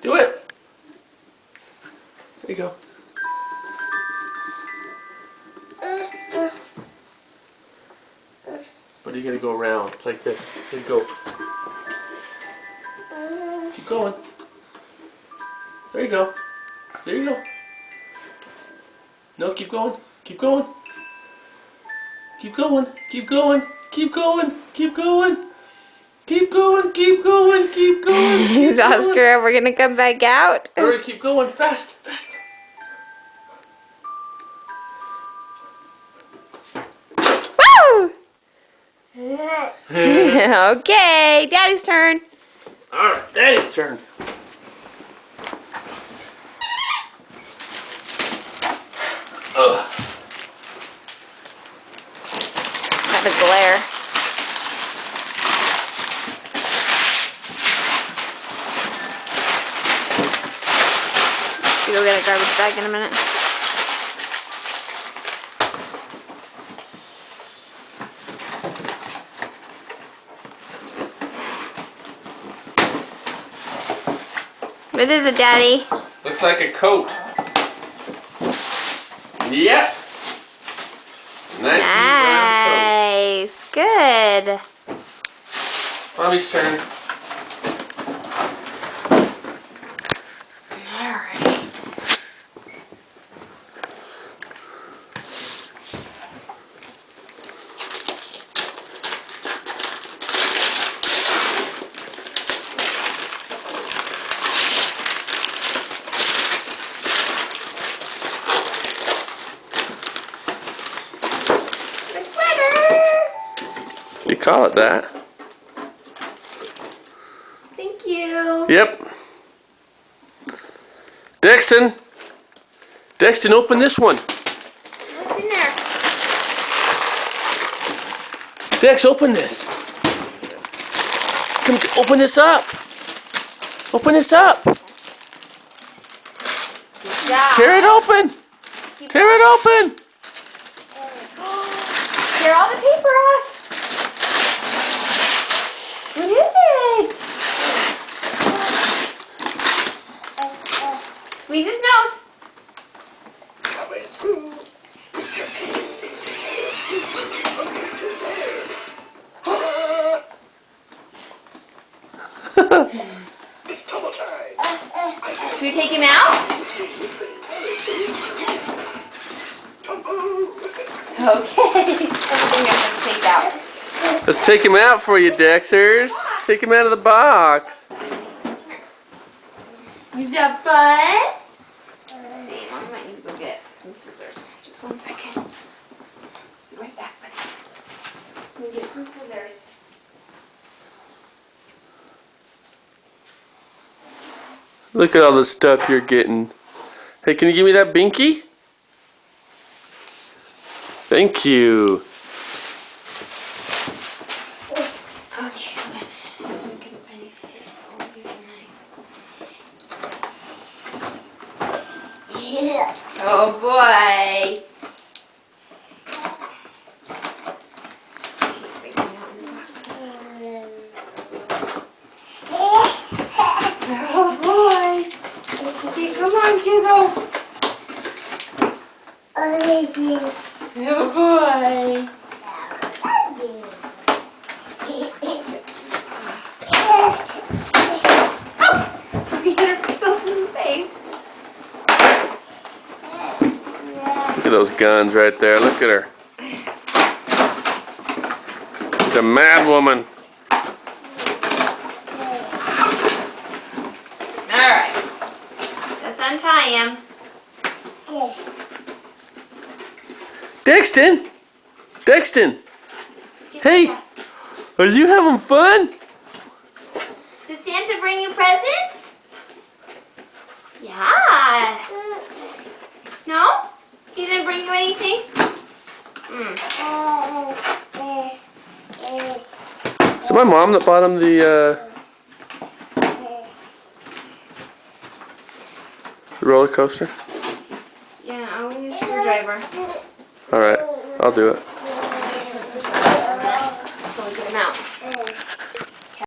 Do it. There you go. But you gotta go around like this. There you go. Keep going. There you go. There you go. No, keep going. Keep going. Keep going. Keep going. Keep going. Keep going. Keep going. Keep going. Keep going. Is Oscar ever gonna come back out? Hurry, keep going. Fast. Fast. Woo! Okay, Daddy's turn. Alright, Daddy's turn. Have a glare. Should go get a garbage bag in a minute. What is it, Daddy? Looks like a coat. Yep. Nice. Good. Mommy's turn. Alright. The sweater. You call it that. Thank you. Yep. Dexton. Dexton, open this one. What's in there? Dex, open this. Come, open this up. Open this up. Good job. Tear it open. Tear it open. Tear all the paper off. What is it? Squeeze his nose. Should we take him out? Okay. Everything else is take out. Let's take him out for you, Dexers. Take him out of the box. Is that fun? Let's see. Mom might need to go get some scissors. Just 1 second. Be right back, buddy. Let me get some scissors. Look at all the stuff you're getting. Hey, can you give me that binky? Thank you. Okay, hold on. I couldn't find any scissors, so I'll use a knife. Yeah. Oh boy. Oh boy. See, come on, Jiggle. Oh boy. You hit herself in the face. Look at those guns right there. Look at her. The mad woman. Alright. Let's untie him. Dexton! Dexton! Hey! Are you having fun? Did Santa bring you presents? Yeah. No? He didn't bring you anything? Is it my mom that bought him the roller coaster? Yeah, I'll use a screwdriver. Alright, I'll do it. Go get him out.